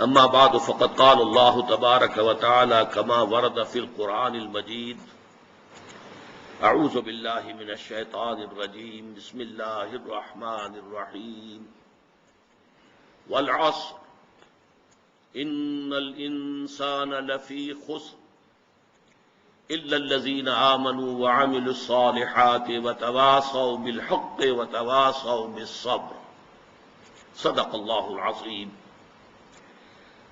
اما بعد فقد قال الله تبارك وتعالى كما ورد في القرآن المجيد اعوذ بالله من الشيطان الرجيم بسم الله الرحمن الرحيم والعصر ان الانسان لفی خسر الا الذين آمنوا وعملوا الصالحات وتواصوا بالحق وتواصوا بالصبر صدق الله العظيم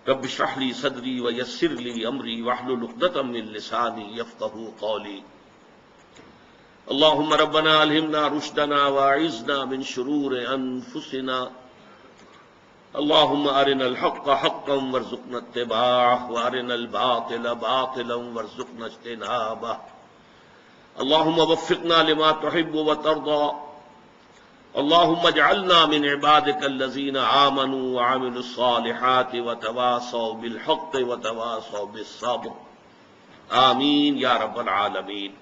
رب اشرح لي صدري ويسر لي امري واحلل عقدة من لساني يفقهوا قولي اللهم ربنا الهمنا رشدنا واعذنا من شرور انفسنا اللهم ارنا الحق حقا وارزقنا اتباعه وارنا الباطل باطلا وارزقنا اجتنابه اللهم وفقنا لما تحب وترضى اللهم اجعلنا من عبادك الذين آمنوا وعملوا الصالحات وتواصوا بالحق وتواصوا بالصبر آمین یا رب العالمین۔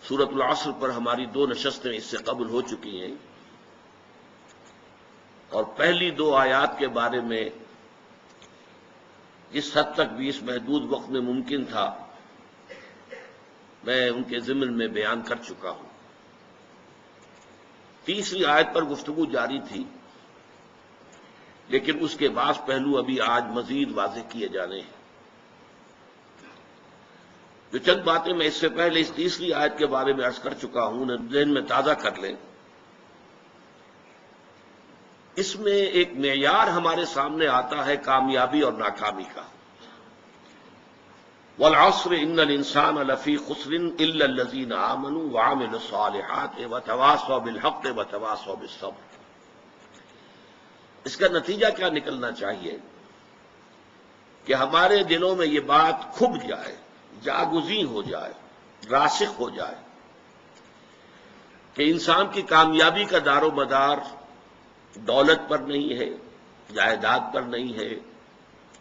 سورۃ العصر پر ہماری 2 نشستیں اس سے قبل ہو چکی ہیں، اور پہلی 2 آیات کے بارے میں جس حد تک بھی اس محدود وقت میں ممکن تھا میں ان کے ضمن میں بیان کر چکا ہوں۔ تیسری آیت پر گفتگو جاری تھی، لیکن اس کے بعض پہلو ابھی آج مزید واضح کیے جانے ہیں۔ جو چند باتیں میں اس سے پہلے اس تیسری آیت کے بارے میں عرض کر چکا ہوں انہیں ذہن میں تازہ کر لیں۔ اس میں ایک معیار ہمارے سامنے آتا ہے کامیابی اور ناکامی کا۔ والعصر ان الانسان لفی خسر الا الذین آمنوا وعملوا الصالحات وتواصوا بالحق وتواصوا بالصبر۔ اس کا نتیجہ کیا نکلنا چاہیے کہ ہمارے دلوں میں یہ بات کھب جائے، جاگزیں ہو جائے، راسخ ہو جائے کہ انسان کی کامیابی کا دار و مدار دولت پر نہیں ہے، جائیداد پر نہیں ہے،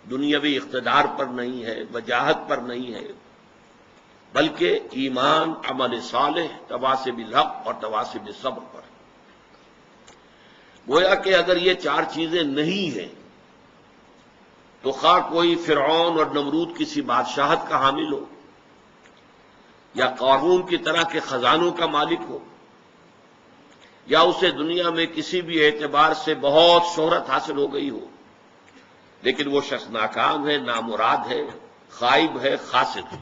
دنیاوی اقتدار پر نہیں ہے، وجاہت پر نہیں ہے، بلکہ ایمان، عمل صالح، تواصی بالحق اور تواصی بالصبر پر۔ گویا کہ اگر یہ 4 چیزیں نہیں ہیں تو خواہ کوئی فرعون اور نمرود کسی بادشاہت کا حامل ہو، یا قارون کی طرح کے خزانوں کا مالک ہو، یا اسے دنیا میں کسی بھی اعتبار سے بہت شہرت حاصل ہو گئی ہو، لیکن وہ شخص ناکام ہے، نامراد ہے، خائب ہے، خاسر ہے۔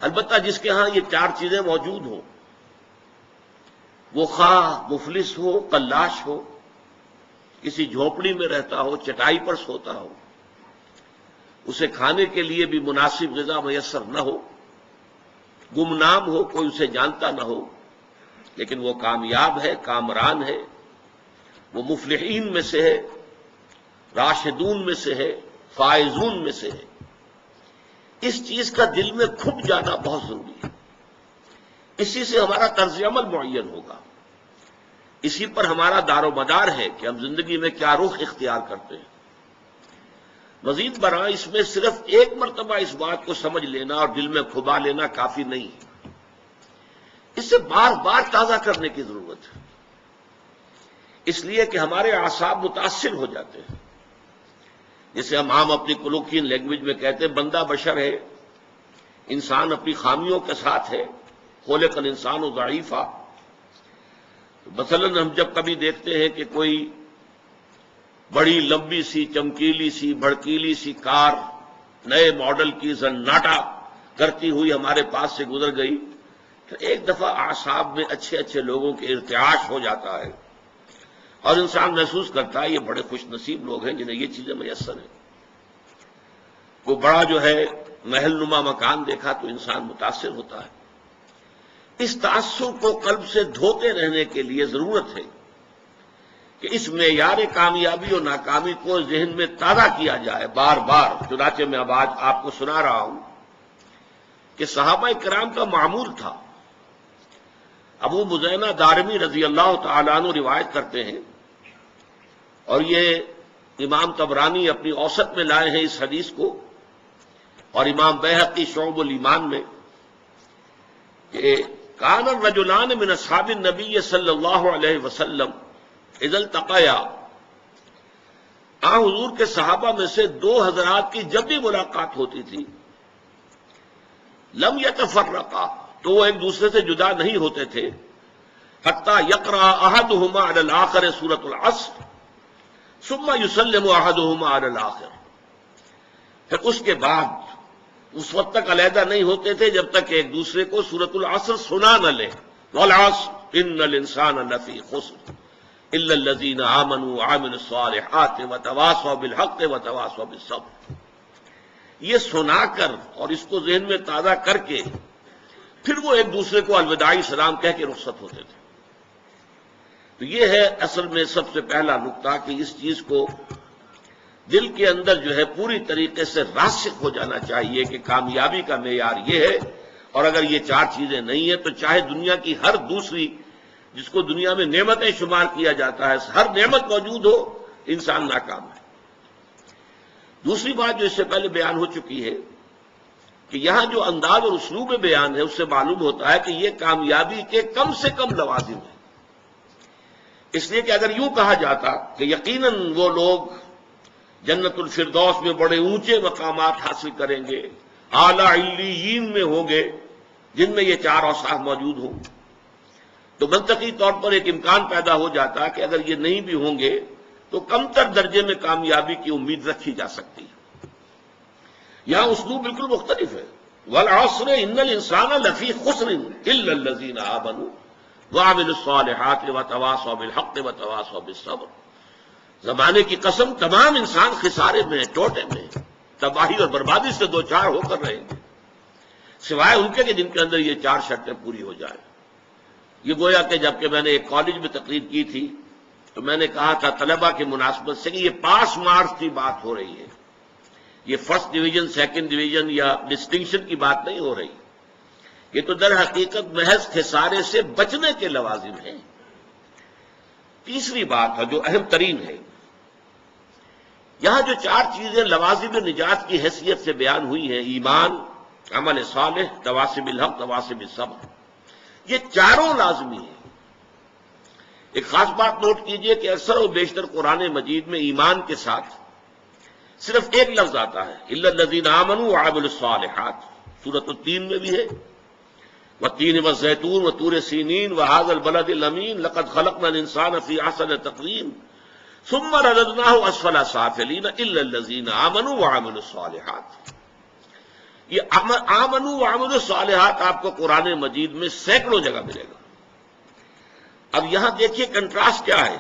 البتہ جس کے ہاں یہ 4 چیزیں موجود ہوں، وہ خواہ مفلس ہو، قلاش ہو، کسی جھونپڑی میں رہتا ہو، چٹائی پر سوتا ہو، اسے کھانے کے لیے بھی مناسب غذا میسر نہ ہو، گمنام ہو، کوئی اسے جانتا نہ ہو، لیکن وہ کامیاب ہے، کامران ہے، وہ مفلحین میں سے ہے، راشدون میں سے ہے، فائزون میں سے ہے۔ اس چیز کا دل میں کھپ جانا بہت ضروری ہے۔ اسی سے ہمارا طرز عمل معین ہوگا، اسی پر ہمارا دار و مدار ہے کہ ہم زندگی میں کیا رخ اختیار کرتے ہیں۔ مزید برآں اس میں صرف ایک مرتبہ اس بات کو سمجھ لینا اور دل میں کھبا لینا کافی نہیں ہے، اسے بار بار تازہ کرنے کی ضرورت ہے، اس لیے کہ ہمارے اعصاب متاثر ہو جاتے ہیں۔ جسے ہم عام اپنی کولوکین لینگویج میں کہتے ہیں بندہ بشر ہے، انسان اپنی خامیوں کے ساتھ ہے، خلق الانسان ضعیفا۔ مثلا ہم جب کبھی دیکھتے ہیں کہ کوئی بڑی لمبی سی، چمکیلی سی، بھڑکیلی سی کار نئے ماڈل کی زناٹا کرتی ہوئی ہمارے پاس سے گزر گئی تو ایک دفعہ اعصاب میں اچھے اچھے لوگوں کے ارتعاش ہو جاتا ہے، اور انسان محسوس کرتا ہے یہ بڑے خوش نصیب لوگ ہیں جنہیں یہ چیزیں میسر ہیں۔ وہ بڑا جو ہے محل نما مکان دیکھا تو انسان متاثر ہوتا ہے۔ اس تاثر کو قلب سے دھوتے رہنے کے لیے ضرورت ہے کہ اس معیار کامیابی اور ناکامی کو ذہن میں تازہ کیا جائے بار بار۔ چنانچہ میں اب آج آپ کو سنا رہا ہوں کہ صحابہ کرام کا معمول تھا۔ ابو مزینہ دارمی رضی اللہ تعالیٰ عنہ روایت کرتے ہیں، اور یہ امام طبرانی اپنی اوسط میں لائے ہیں اس حدیث کو، اور امام بیہقی شعب الایمان میں، کہ کان الرجلان من اصحاب النبی صلی اللہ علیہ وسلم اذا التقیا حضور کے صحابہ میں سے دو حضرات کی جب بھی ملاقات ہوتی تھی لم یتفرقا، تو وہ ایک دوسرے سے جدا نہیں ہوتے تھے، حتی یقرأ احدہما علی الآخر سورۃ العصر ثم یسلم احدہما علی الآخر، پھر اس کے بعد اس وقت تک علیحدہ نہیں ہوتے تھے جب تک ایک دوسرے کو سورۃ العصر سنا نہ لیں، والعصر ان الانسان لفی خسر الا الذین آمنوا وعملوا الصالحات وتواصوا بالحق وتواصوا بالصبر، یہ سنا کر اور اس کو ذہن میں تازہ کر کے پھر وہ ایک دوسرے کو الوداعی سلام کہہ کے رخصت ہوتے تھے۔ تو یہ ہے اصل میں سب سے پہلا نقطہ کہ اس چیز کو دل کے اندر جو ہے پوری طریقے سے راسخ ہو جانا چاہیے کہ کامیابی کا معیار یہ ہے، اور اگر یہ چار چیزیں نہیں ہیں تو چاہے دنیا کی ہر دوسری جس کو دنیا میں نعمتیں شمار کیا جاتا ہے ہر نعمت موجود ہو، انسان ناکام ہے۔ دوسری بات جو اس سے پہلے بیان ہو چکی ہے کہ یہاں جو انداز اور اسلوب بیان ہے اس سے معلوم ہوتا ہے کہ یہ کامیابی کے کم سے کم لوازم ہیں، اس لیے کہ اگر یوں کہا جاتا کہ یقیناً وہ لوگ جنت الفردوس میں بڑے اونچے مقامات حاصل کریں گے، اعلی علیین میں ہوں گے جن میں یہ چار اوصاف موجود ہوں، تو منطقی طور پر ایک امکان پیدا ہو جاتا کہ اگر یہ نہیں بھی ہوں گے تو کم تر درجے میں کامیابی کی امید رکھی جا سکتی ہے۔ یہاں اسلوب بالکل مختلف ہے، والعصر ان الانسان لفی خسر الا الذین آمنوا وعملوا الصالحات وتواصوا بالحق وتواصوا بالصبر، زمانے کی قسم تمام انسان خسارے میں ہیں، ٹوٹے میں ہیں، تباہی اور بربادی سے دو چار ہو کر رہیں گے، سوائے ان کے کہ جن کے اندر یہ چار شرطیں پوری ہو جائیں۔ یہ گویا کہ جب کہ میں نے ایک کالج میں تقریر کی تھی تو میں نے کہا تھا طلبہ کی مناسبت سے کہ یہ پاس مارکس کی بات ہو رہی ہے، یہ فرسٹ ڈویژن سیکنڈ ڈویژن یا ڈسٹنکشن کی بات نہیں ہو رہی، یہ تو در حقیقت محض خسارے سے بچنے کے لوازم ہیں۔ تیسری بات ہے جو اہم ترین ہے، یہاں جو چار چیزیں لوازم نجات کی حیثیت سے بیان ہوئی ہیں، ایمان، عمل صالح، تواصی بالحق، تواصی بالصبر، یہ چاروں لازمی ہیں۔ ایک خاص بات نوٹ کیجئے کہ اکثر و بیشتر قرآن مجید میں ایمان کے ساتھ صرف ایک لفظ آتا ہے، الا الذین آمنوا وعملوا الصالحات، سورۃ التین میں بھی ہے، والتین والزیتون وطور سینین وہذا البلد الامین لقد خلقنا الانسان فی احسن تقویم ثم رددناہ اسفل سافلین الا الذین آمنوا وعملوا الصالحات۔ یہ آمنوا وعملوا الصالحات آپ کو قرآن مجید میں سینکڑوں جگہ ملے گا۔ اب یہاں دیکھیے کنٹراسٹ کیا ہے،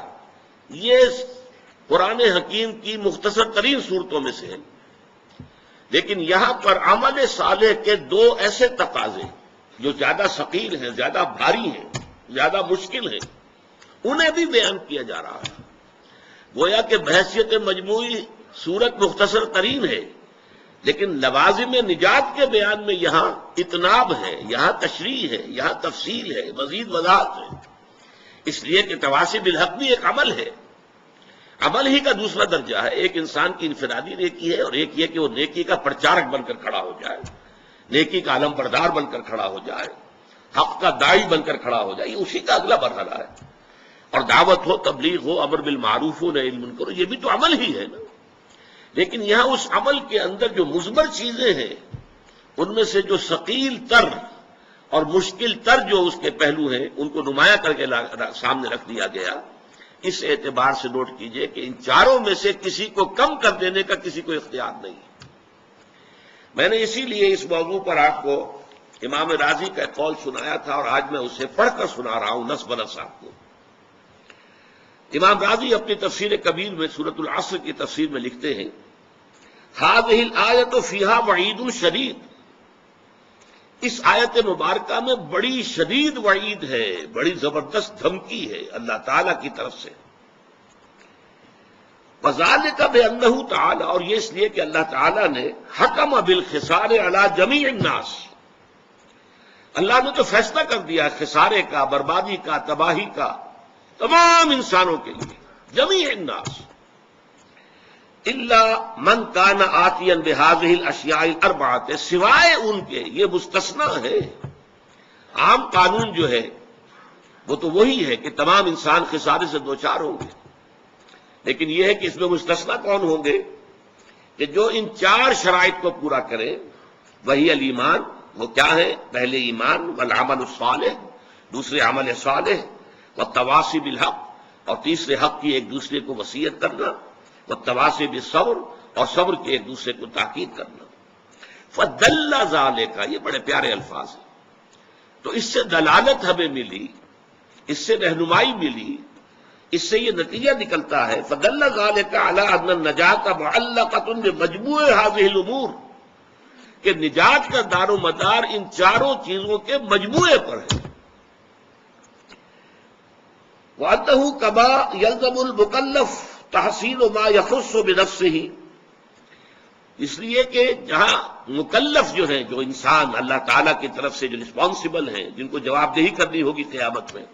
یہ قرآن حکیم کی مختصر ترین صورتوں میں سے ہے، لیکن یہاں پر عمل صالح کے دو ایسے تقاضے جو زیادہ ثقیل ہیں، زیادہ بھاری ہیں، زیادہ مشکل ہیں، انہیں بھی بیان کیا جا رہا ہے۔ گویا کہ بحیثیت مجموعی صورت مختصر ترین ہے، لیکن لوازم نجات کے بیان میں یہاں اتناب ہے، یہاں تشریح ہے، یہاں تفصیل ہے، مزید وضاحت ہے، اس لیے کہ تواصی بالحق بھی ایک عمل ہے، عمل ہی کا دوسرا درجہ ہے، ایک انسان کی انفرادی نیکی ہے اور ایک یہ کہ وہ نیکی کا پرچارک بن کر کھڑا ہو جائے، نیکی کا علم بردار بن کر کھڑا ہو جائے، حق کا داعی بن کر کھڑا ہو جائے، یہ اسی کا اگلا مرحلہ ہے۔ اور دعوت ہو، تبلیغ ہو، امر بالمعروف ہو، نہی عن المنکر ہو، یہ بھی تو عمل ہی ہے نا۔ لیکن یہاں اس عمل کے اندر جو مثمر چیزیں ہیں ان میں سے جو ثقیل تر اور مشکل تر جو اس کے پہلو ہیں ان کو نمایاں کر کے سامنے رکھ دیا گیا۔ اس اعتبار سے نوٹ کیجئے کہ ان چاروں میں سے کسی کو کم کر دینے کا کسی کو اختیار نہیں ہے۔ میں نے اسی لیے اس موضوع پر آپ کو امام راضی کا قول سنایا تھا اور آج میں اسے پڑھ کر سنا رہا ہوں نصب نص آپ کو۔ امام راضی اپنی تفسیر کبیر میں سورۃ العصر کی تفسیر میں لکھتے ہیں، هذه الآیۃ فیہا وعید شدید، اس آیت مبارکہ میں بڑی شدید وعید ہے، بڑی زبردست دھمکی ہے اللہ تعالی کی طرف سے۔ وذالک بانہ تعالی، اور یہ اس لیے کہ اللہ تعالی نے حکم بالخسار علی جمیع الناس، اللہ نے تو فیصلہ کر دیا خسارے کا، بربادی کا، تباہی کا تمام انسانوں کے لیے، جمیع الناس، الا من کان آتیا بہذہ الاشیاء الاربعۃ، سوائے ان کے، یہ مستثنی ہے، عام قانون جو ہے وہ تو وہی ہے کہ تمام انسان خسارے سے دوچار ہوں گے، لیکن یہ ہے کہ اس میں مستثنا کون ہوں گے کہ جو ان 4 شرائط کو پورا کرے، وہی الایمان، وہ کیا ہے؟ پہلے ایمان، والعمل الصالح، دوسرے عمل صالح، والتواصی بالحق، اور تیسرے حق کی ایک دوسرے کو وصیت کرنا، والتواصی بالصبر، اور صبر کے ایک دوسرے کو تاکید کرنا۔ فدل ذالک، یہ بڑے پیارے الفاظ ہیں۔ تو اس سے دلالت ہمیں ملی، اس سے رہنمائی ملی، اس سے یہ نتیجہ نکلتا ہے فدل ذالک علی ان النجاۃ معلقۃ بمجموع هذه الامور، کہ نجات کا دار و مدار ان 4 چیزوں کے مجموعے پر ہے۔ وَأَنَّهُ كَمَا يَلْزَمُ الْمُكَلَّفَ تَحْصِيلُ مَا يَخُصُّ بِنَفْسِهِ، اس لیے کہ جہاں مکلف جو ہیں، جو انسان اللہ تعالیٰ کی طرف سے جو رسپانسبل ہیں، جن کو جواب دہی کرنی ہوگی قیامت میں،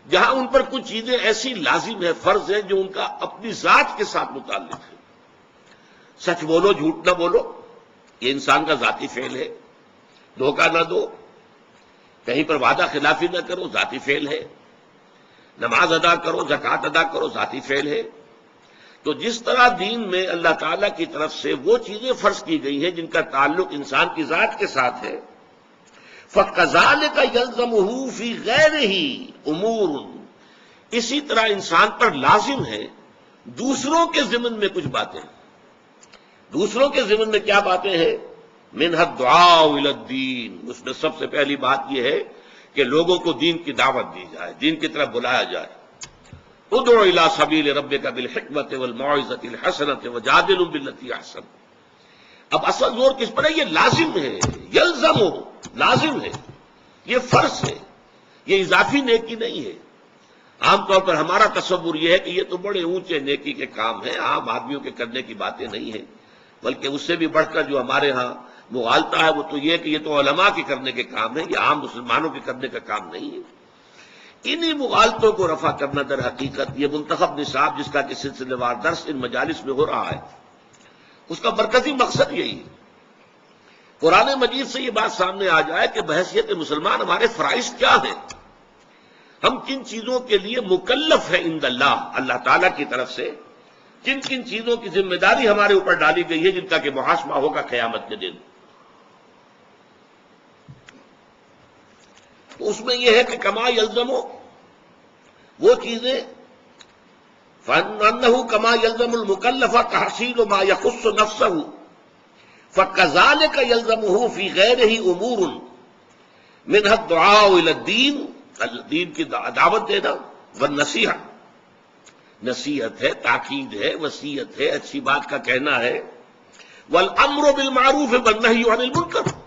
جہاں ان پر کچھ چیزیں ایسی لازم ہیں، فرض ہیں، جو ان کا اپنی ذات کے ساتھ متعلق ہے۔ سچ بولو، جھوٹ نہ بولو، یہ انسان کا ذاتی فعل ہے۔ دھوکہ نہ دو، کہیں پر وعدہ خلافی نہ کرو، ذاتی فعل ہے۔ نماز ادا کرو، زکوٰۃ ادا کرو، ذاتی فعل ہے۔ تو جس طرح دین میں اللہ تعالیٰ کی طرف سے وہ چیزیں فرض کی گئی ہیں جن کا تعلق انسان کی ذات کے ساتھ ہے، فَكَذَلِكَ يَلْزَمُهُ فِي غَيْرِهِ أُمُورٌ، اسی طرح انسان پر لازم ہے دوسروں کے ضمن میں کچھ باتیں۔ دوسروں کے ضمن میں کیا باتیں ہیں؟ مِنْهَا الدُّعَاءُ إِلَى الدِّينِ، اس میں سب سے پہلی بات یہ ہے کہ لوگوں کو دین کی دعوت دی جائے، دین کی طرف بلایا جائے۔ ادعو الی سبیل ربک بالحکمت والموعظۃ الحسنۃ وجادلہم باللتی احسن۔ اب اصل زور کس پر ہے؟ یہ لازم ہے، یلزم، لازم ہے، یہ فرض ہے، یہ اضافی نیکی نہیں ہے۔ عام طور پر ہمارا تصور یہ ہے کہ یہ تو بڑے اونچے نیکی کے کام ہیں، عام آدمیوں کے کرنے کی باتیں نہیں ہیں، بلکہ اس سے بھی بڑھ کر جو ہمارے ہاں مغالطہ ہے وہ تو یہ کہ یہ تو علماء کے کرنے کے کام ہیں، یہ عام مسلمانوں کے کرنے کا کام نہیں ہے۔ انہی مغالطوں کو رفع کرنا در حقیقت یہ منتخب نصاب جس کا کہ سلسلے وار درس ان مجالس میں ہو رہا ہے، اس کا مرکزی مقصد یہی ہے۔ قرآن مجید سے یہ بات سامنے آ جائے کہ بحیثیت مسلمان ہمارے فرائض کیا ہیں، ہم کن چیزوں کے لیے مکلف ہیں عند اللہ، اللہ تعالیٰ کی طرف سے کن کن چیزوں کی ذمہ داری ہمارے اوپر ڈالی گئی ہے جن کا کہ محاسبہ ہوگا قیامت کے دن۔ تو اس میں یہ ہے کہ کما یلزم، وہ چیزیں فَأَنَّهُ كَمَا يَلْزَمُ الْمُكَلَّفَ تَحْصِيلُ مَا يَخُصُّ نَفْسَهُ فَكَذَلِكَ يَلْزَمُهُ فِي غَيْرِهِ أُمُورٌ مِنْهَا الدُّعَاءُ إِلَى الدِّينِ، دین کی دعوت دینا، والنصیحہ، نصیحت ہے، تاکید ہے، وصیت ہے، اچھی بات کا کہنا ہے، وَالْأَمْرُ بِالْمَعْرُوفِ وَالنَّهْيُ عَنِ الْمُنكَرِ،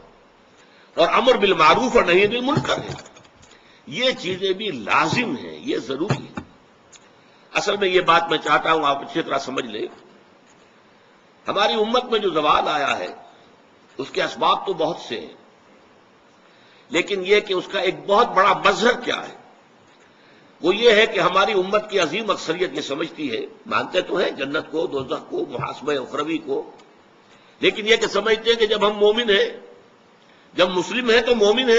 اور امر بالمعروف اور نہی عن المنکر ہے۔ یہ چیزیں بھی لازم ہیں، یہ ضروری ہے۔ اصل میں یہ بات میں چاہتا ہوں آپ اچھی طرح سمجھ لیں، ہماری امت میں جو زوال آیا ہے اس کے اسباب تو بہت سے ہیں، لیکن یہ کہ اس کا ایک بہت بڑا مظہر کیا ہے، وہ یہ ہے کہ ہماری امت کی عظیم اکثریت یہ سمجھتی ہے، مانتے تو ہیں جنت کو، دوزخ کو، محاسبہ اخروی کو، لیکن یہ کہ سمجھتے ہیں کہ جب ہم مومن ہیں، جب مسلم ہیں تو مومن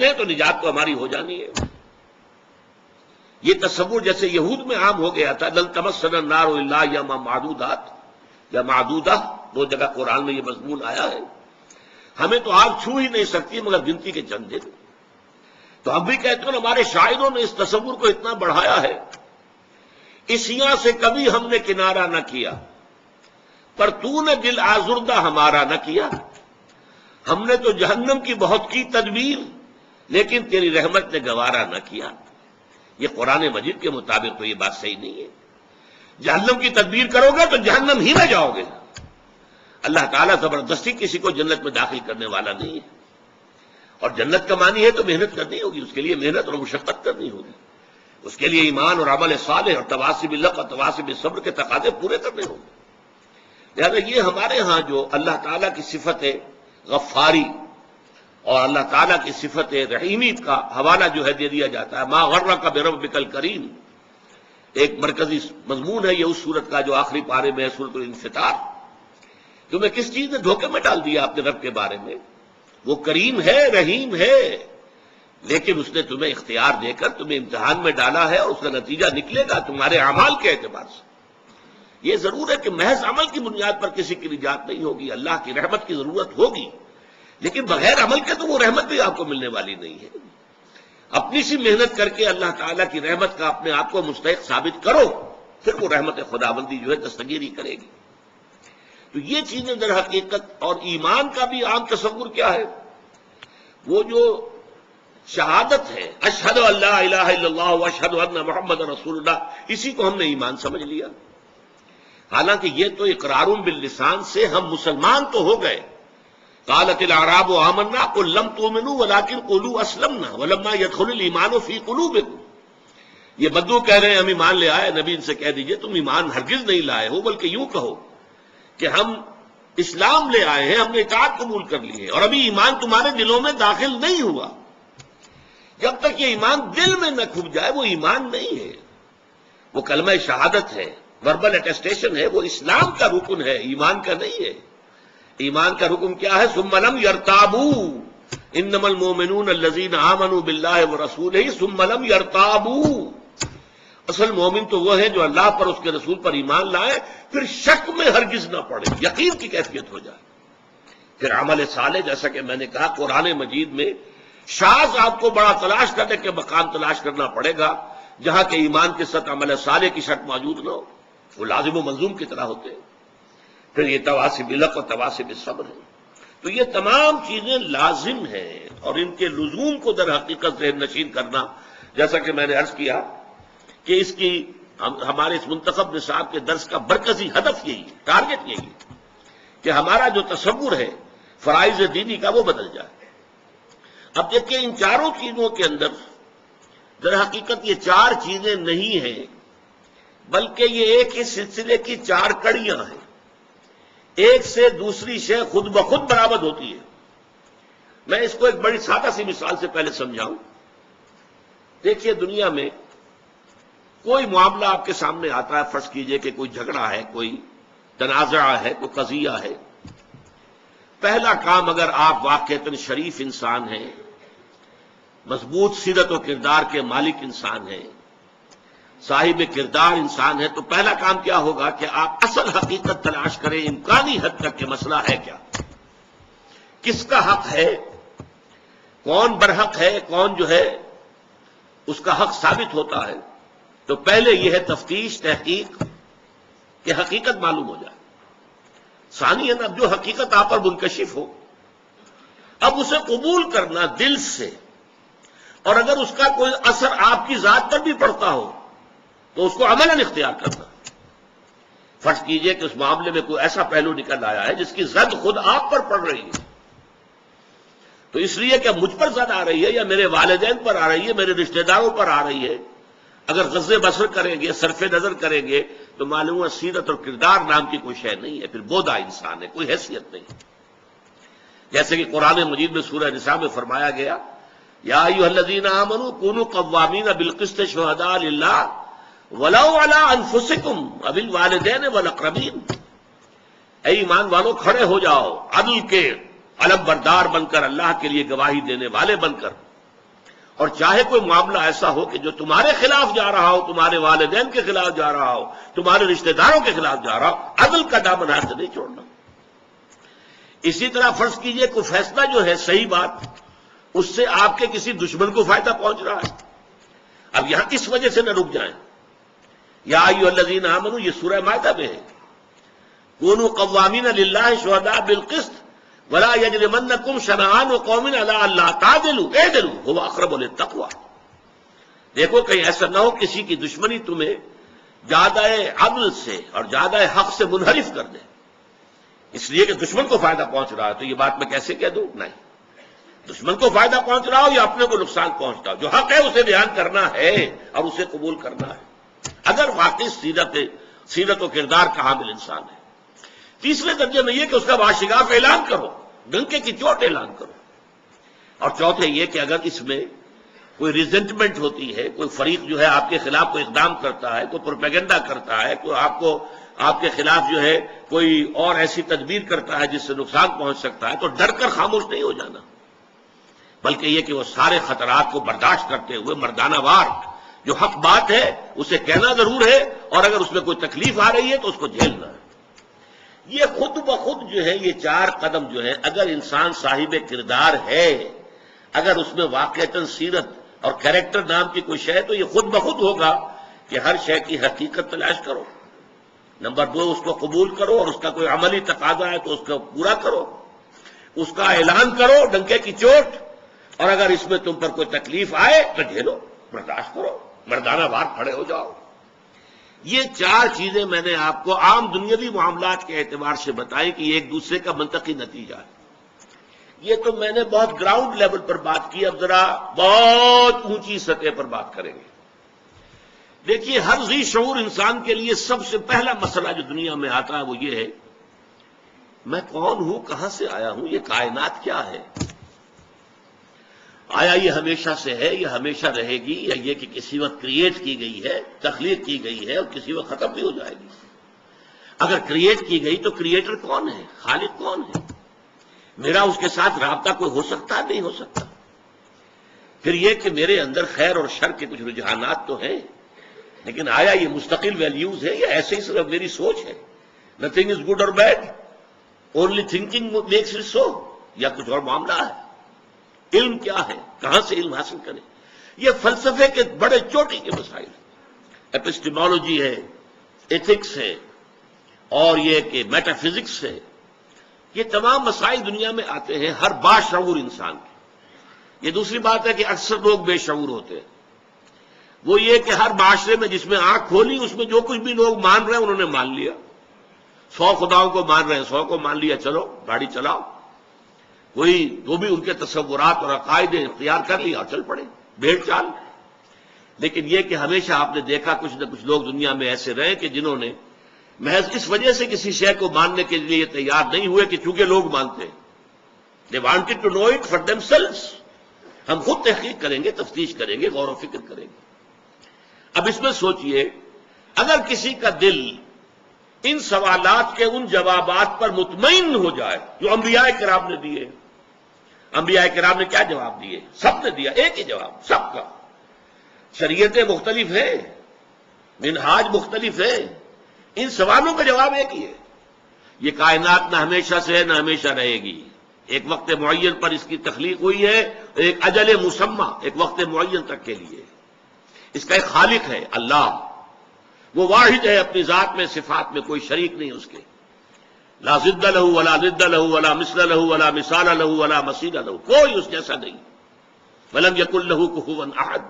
ہے تو نجات تو ہماری ہو جانی ہے۔ یہ تصور جیسے یہود میں عام ہو گیا تھا، لن تمسنا النار الا ایاما معدودات یا معدودہ، 2 جگہ قرآن میں یہ مضمون آیا ہے، ہمیں تو آگ چھو ہی نہیں سکتی مگر گنتی کے چند دن۔ تو اب بھی کہتے ہیں ہمارے شاعروں نے اس تصور کو اتنا بڑھایا ہے، اسیاں سے کبھی ہم نے کنارہ نہ کیا، پر تو نے دل آزردہ ہمارا نہ کیا، ہم نے تو جہنم کی بہت کی تدبیر لیکن تیری رحمت نے گوارا نہ کیا۔ یہ قرآن مجید کے مطابق تو یہ بات صحیح نہیں ہے۔ جہنم کی تدبیر کرو گے تو جہنم ہی میں جاؤ گے۔ اللہ تعالیٰ زبردستی کسی کو جنت میں داخل کرنے والا نہیں ہے، اور جنت کا معنی ہے تو محنت کرنی ہوگی، اس کے لیے محنت اور مشقت کرنی ہوگی، اس کے لیے ایمان اور عمل صالح اور تواصی بالحق اور تواصی بالصبر کے تقاضے پورے کرنے ہوں گے۔ لہذا یہ ہمارے ہاں جو اللہ تعالیٰ کی صفت ہے غفاری اور اللہ تعالیٰ کی صفت رحیمیت کا حوالہ جو ہے دے دیا جاتا ہے، ما غرک بربک الکریم، ایک مرکزی مضمون ہے یہ اس سورت کا جو آخری پارے میں ہے، سورۃ الانفطار۔ تمہیں کس چیز نے دھوکے میں ڈال دیا اپنے رب کے بارے میں؟ وہ کریم ہے، رحیم ہے، لیکن اس نے تمہیں اختیار دے کر تمہیں امتحان میں ڈالا ہے اور اس کا نتیجہ نکلے گا تمہارے اعمال کے اعتبار سے۔ یہ ضرور ہے کہ محض عمل کی بنیاد پر کسی کی نجات نہیں ہوگی، اللہ کی رحمت کی ضرورت ہوگی، لیکن بغیر عمل کے تو وہ رحمت بھی آپ کو ملنے والی نہیں ہے۔ اپنی سی محنت کر کے اللہ تعالیٰ کی رحمت کا اپنے آپ کو مستحق ثابت کرو، پھر وہ رحمت خداوندی جو ہے دستگیری کرے گی۔ تو یہ چیزیں در حقیقت، اور ایمان کا بھی عام تصور کیا ہے، وہ جو شہادت ہے اشہد ان لا الہ الا اللہ واشہد ان محمد رسول اللہ، اسی کو ہم نے ایمان سمجھ لیا۔ حالانکہ یہ تو اقرار باللسان سے ہم مسلمان تو ہو گئے۔ قالت الاعراب آمنا قل لم تؤمنوا ولكن قولوا اسلمنا ولما يدخل الايمان في قلوبكم۔ یہ بدو کہہ رہے ہیں ہم ایمان لے آئے، نبی ان سے کہہ دیجئے تم ایمان ہرگز نہیں لائے ہو، بلکہ یوں کہو کہ ہم اسلام لے آئے ہیں، ہم نے اطاعت قبول کر لی ہے، اور ابھی ایمان تمہارے دلوں میں داخل نہیں ہوا۔ جب تک یہ ایمان دل میں نہ کھب جائے وہ ایمان نہیں ہے، وہ کلمہ شہادت ہے، وربل اٹیسٹیشن ہے، وہ اسلام کا رکن ہے، ایمان کا نہیں ہے۔ ایمان کا رکن کیا ہے؟ ثم لم يرتابوا انما المؤمنون الذين آمنوا بالله ورسوله ثم لم يرتابوا۔ اصل مومن تو وہ ہے جو اللہ پر، اس کے رسول پر ایمان لائے، پھر شک میں ہرگز نہ پڑے، یقین کی کیفیت ہو جائے۔ پھر عمل صالح، جیسا کہ میں نے کہا قرآن مجید میں شاذ آپ کو بڑا تلاش کرنے کے مقام تلاش کرنا پڑے گا جہاں کے ایمان کے ساتھ عمل صالح کی شرط موجود نہ ہو، وہ لازم و ملزوم کی طرح ہوتے ہیں۔ پھر یہ تواسب الحق اور تواسب الصبر ہے۔ تو یہ تمام چیزیں لازم ہیں، اور ان کے لزوم کو در حقیقت ذہن نشین کرنا، جیسا کہ میں نے عرض کیا کہ اس کی ہمارے اس منتخب نصاب کے درس کا مرکزی ہدف یہی ہے، ٹارگٹ یہی ہے کہ ہمارا جو تصور ہے فرائض دینی کا وہ بدل جائے۔ اب دیکھیں ان چاروں چیزوں کے اندر در حقیقت یہ چار چیزیں نہیں ہیں، بلکہ یہ ایک ہی سلسلے کی چار کڑیاں ہیں، ایک سے دوسری شے خود بخود برآمد ہوتی ہے۔ میں اس کو ایک بڑی سادہ سی مثال سے پہلے سمجھاؤں۔ دیکھیے دنیا میں کوئی معاملہ آپ کے سامنے آتا ہے، فرض کیجئے کہ کوئی جھگڑا ہے، کوئی تنازع ہے، کوئی قضیہ ہے۔ پہلا کام، اگر آپ واقعتاً شریف انسان ہیں، مضبوط سیرت و کردار کے مالک انسان ہیں، صاحب کردار انسان ہے، تو پہلا کام کیا ہوگا کہ آپ اصل حقیقت تلاش کریں امکانی حد تک کہ مسئلہ ہے کیا، کس کا حق ہے، کون برحق ہے، کون جو ہے اس کا حق ثابت ہوتا ہے۔ تو پہلے یہ ہے تفتیش، تحقیق کہ حقیقت معلوم ہو جائے۔ ثانیاً اب جو حقیقت آپ پر منکشف ہو، اب اسے قبول کرنا دل سے، اور اگر اس کا کوئی اثر آپ کی ذات پر بھی پڑتا ہو تو اس کو عملاً اختیار کرنا۔ فرض کیجئے کہ اس معاملے میں کوئی ایسا پہلو نکل آیا ہے جس کی زد خود آپ پر پڑ رہی ہے، تو اس لیے کہ مجھ پر زد آ رہی ہے یا میرے والدین پر آ رہی ہے، میرے رشتہ داروں پر آ رہی ہے، اگر غض بصر کریں گے، صرف نظر کریں گے، تو معلوم ہے سیرت اور کردار نام کی کوئی شے نہیں ہے، پھر بودا انسان ہے، کوئی حیثیت نہیں۔ جیسے کہ قرآن مجید میں سورہ نساء میں فرمایا گیا، یا ایھا الذین آمنوا کونوا قوامین بالقسط شہداء للہ ولو علی انفسکم او الوالدین والاقربین۔ اے ایمان والو، کھڑے ہو جاؤ عدل کے علم بردار بن کر، اللہ کے لیے گواہی دینے والے بن کر، اور چاہے کوئی معاملہ ایسا ہو کہ جو تمہارے خلاف جا رہا ہو، تمہارے والدین کے خلاف جا رہا ہو، تمہارے رشتہ داروں کے خلاف جا رہا ہو، عدل کا دامن ہاتھ سے نہیں چھوڑنا۔ اسی طرح فرض کیجئے کوئی فیصلہ جو ہے صحیح بات، اس سے آپ کے کسی دشمن کو فائدہ پہنچ رہا ہے، اب یہاں کس وجہ سے نہ رک جائیں۔ یا ایھا الذین آمنوا، یہ سورہ مائدہ میں ہے، کونوا قوامین للہ شہداء بالقسط ولا یجرمنکم شنآن قوم علی الا تعدلوا اعدلوا هو اقرب للتقوی۔ دیکھو کہیں ایسا نہ ہو کسی کی دشمنی تمہیں زیادہ عدل سے اور زیادہ حق سے منحرف کر دے، اس لیے کہ دشمن کو فائدہ پہنچ رہا ہے، تو یہ بات میں کیسے کہہ دوں؟ نہیں، دشمن کو فائدہ پہنچ رہا ہو یا اپنے کو نقصان پہنچتا ہو، جو حق ہے اسے بیان کرنا ہے اور اسے قبول کرنا ہے، اگر واقعی سیرت و کردار کا حامل انسان ہے۔ تیسرے درجے میں یہ کہ اس کا واشگاف اعلان کرو، ڈنکے کی چوٹ اعلان کرو۔ اور چوتھے یہ کہ اگر اس میں کوئی ریزنٹمنٹ ہوتی ہے، کوئی فریق جو ہے آپ کے خلاف کوئی اقدام کرتا ہے، کوئی پروپیگنڈا کرتا ہے، کوئی آپ کے خلاف جو ہے کوئی اور ایسی تدبیر کرتا ہے جس سے نقصان پہنچ سکتا ہے، تو ڈر کر خاموش نہیں ہو جانا، بلکہ یہ کہ وہ سارے خطرات کو برداشت کرتے ہوئے مردانہ وار جو حق بات ہے اسے کہنا ضرور ہے، اور اگر اس میں کوئی تکلیف آ رہی ہے تو اس کو جھیلنا ہے۔ یہ خود بخود جو ہے، یہ 4 قدم جو ہے، اگر انسان صاحب کردار ہے، اگر اس میں واقعتاً سیرت اور کریکٹر نام کی کوئی شے، تو یہ خود بخود ہوگا کہ ہر شے کی حقیقت تلاش کرو۔ نمبر 2، اس کو قبول کرو، اور اس کا کوئی عملی تقاضا ہے تو اس کو پورا کرو، اس کا اعلان کرو ڈنکے کی چوٹ، اور اگر اس میں تم پر کوئی تکلیف آئے تو جھیلو، برداشت کرو، مردانہ وار کھڑے ہو جاؤ۔ یہ 4 چیزیں میں نے آپ کو عام دنیاوی معاملات کے اعتبار سے بتائی کہ یہ ایک دوسرے کا منطقی نتیجہ ہے۔ یہ تو میں نے بہت گراؤنڈ لیول پر بات کی، اب ذرا بہت اونچی سطح پر بات کریں گے۔ دیکھیے، ہر ذی شعور انسان کے لیے سب سے پہلا مسئلہ جو دنیا میں آتا ہے وہ یہ ہے، میں کون ہوں، کہاں سے آیا ہوں، یہ کائنات کیا ہے؟ آیا یہ ہمیشہ سے ہے یا ہمیشہ رہے گی، یا یہ کہ کسی وقت کریٹ کی گئی ہے، تخلیق کی گئی ہے اور کسی وقت ختم بھی ہو جائے گی؟ اگر کریٹ کی گئی تو کریٹر کون ہے، خالق کون ہے؟ میرا اس کے ساتھ رابطہ کوئی ہو سکتا ہے؟ نہیں ہو سکتا۔ پھر یہ کہ میرے اندر خیر اور شر کے کچھ رجحانات تو ہیں، لیکن آیا یہ مستقل ویلیوز ہے یا ایسے ہی صرف میری سوچ ہے؟ نتھنگ از گڈ اور bad, only thinking makes it so, یا کچھ اور معاملہ ہے؟ علم کیا ہے، کہاں سے علم حاصل کریں؟ یہ فلسفے کے بڑے چوٹی کے مسائل، ایپسٹیمولوجی ہے، ایتھکس ہے، اور یہ کہ میٹا فزکس ہے۔ یہ تمام مسائل دنیا میں آتے ہیں ہر باشعور انسان کے۔ یہ دوسری بات ہے کہ اکثر لوگ بے شعور ہوتے ہیں، وہ یہ کہ ہر معاشرے میں جس میں آنکھ کھولی اس میں جو کچھ بھی لوگ مان رہے ہیں انہوں نے مان لیا۔ 100 خداؤں کو مان رہے ہیں، 100 کو مان لیا، چلو گاڑی چلاؤ، کوئی جو بھی ان کے تصورات اور عقائد اختیار کر لیا اور چل پڑے، بھیڑ چال۔ لیکن یہ کہ ہمیشہ آپ نے دیکھا کچھ نہ کچھ لوگ دنیا میں ایسے رہے کہ جنہوں نے محض اس وجہ سے کسی شے کو ماننے کے لیے تیار نہیں ہوئے کہ چونکہ لوگ مانتے ہیں، they wanted to know it for themselves۔ ہم خود تحقیق کریں گے، تفتیش کریں گے، غور و فکر کریں گے۔ اب اس میں سوچئے، اگر کسی کا دل ان سوالات کے ان جوابات پر مطمئن ہو جائے جو انبیاء کرام نے دیے، انبیاء کرام نے کیا جواب دیے؟ سب نے دیا ایک ہی جواب، سب کا۔ شریعتیں مختلف ہیں، منہاج مختلف ہیں، ان سوالوں کا جواب ایک ہی ہے، یہ کائنات نہ ہمیشہ سے ہے نہ ہمیشہ رہے گی، ایک وقت معین پر اس کی تخلیق ہوئی ہے، ایک اجل مسمى، ایک وقت معین تک کے لیے۔ اس کا ایک خالق ہے اللہ، وہ واحد ہے اپنی ذات میں، صفات میں کوئی شریک نہیں اس کے، لا ضد لہ ولا ند لہ ولا مثل لہ ولا مثال لہ ولا مثیل لہ، کوئی اس جیسا نہیں۔ ولم یکن لہ کفوا احد،